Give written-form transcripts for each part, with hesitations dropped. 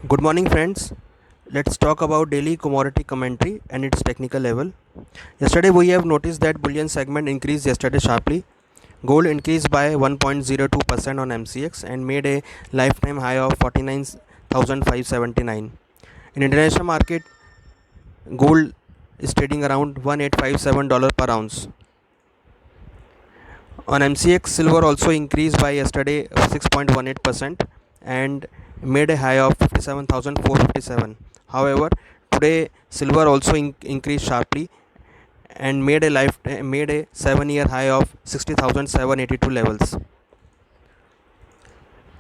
Good morning, friends. Let's talk about daily commodity commentary and its technical level. Yesterday, we have noticed that bullion segment increased yesterday sharply. Gold increased by 1.02% on MCX and made a lifetime high of 49,579. In international market, gold is trading around $1857 per ounce. On MCX, silver also increased by yesterday 6.18% and made a high of 57,457. However, today silver also increased sharply and made a 7-year high of 60,782 levels.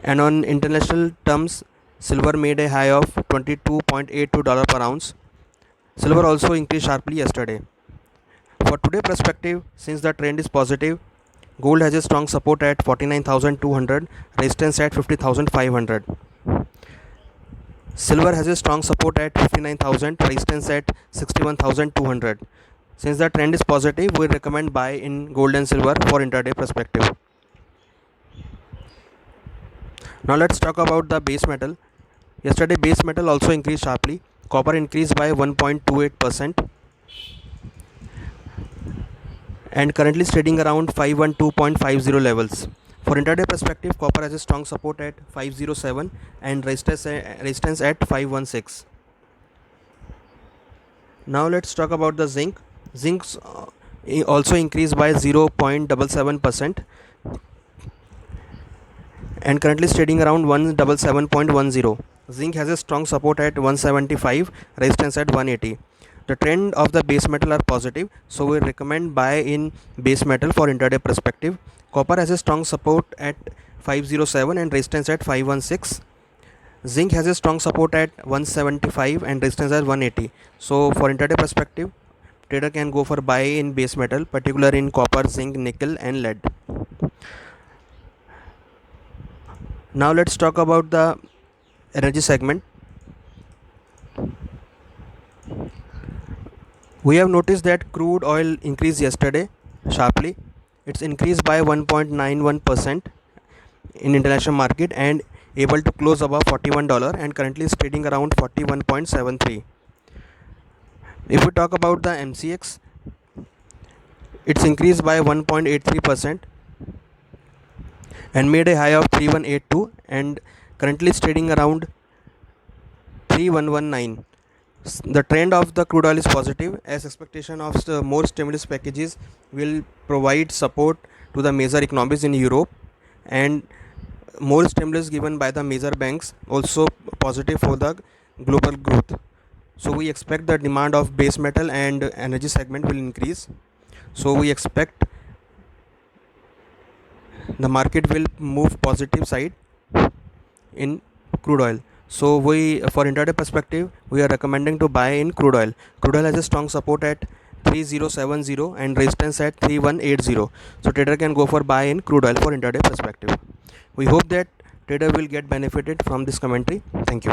And on international terms, silver made a high of $22.82 per ounce. Silver also increased sharply yesterday. For today perspective, since the trend is positive, gold has a strong support at 49,200, resistance at 50,500. Silver has a strong support at 59,000, resistance at 61,200. Since the trend is positive, we recommend buy in gold and silver for intraday perspective. Now let's talk about the base metal. Yesterday base metal also increased sharply. Copper increased by 1.28% and currently is trading around 512.50 levels. For intraday perspective, copper has a strong support at 507 and resistance at 516. Now let's talk about the zinc. Zinc also increased by 0.77% and currently is trading around 177.10. Zinc has a strong support at 175, resistance at 180. The trend of the base metal are positive, so we recommend buy in base metal for intraday perspective. Copper has a strong support at 507 and resistance at 516. Zinc has a strong support at 175 and resistance at 180. So for intraday perspective, trader can go for buy in base metal, particularly in copper, zinc, nickel and lead. Now let's talk about the energy segment. We have noticed that crude oil increased yesterday sharply. It's increased by 1.91% in international market and able to close above $41 and currently is trading around 41.73. If we talk about the MCX, it's increased by 1.83% and made a high of 3182 and currently is trading around 3119. The trend of the crude oil is positive as expectation of more stimulus packages will provide support to the major economies in Europe, and more stimulus given by the major banks also positive for the global growth. So we expect the demand of base metal and energy segment will increase. So we expect the market will move positive side in crude oil. So for intraday perspective, we are recommending to buy in crude oil. Crude oil has a strong support at 3070 and resistance at 3180. So trader can go for buy in crude oil for intraday perspective. We hope that trader will get benefited from this commentary. Thank you.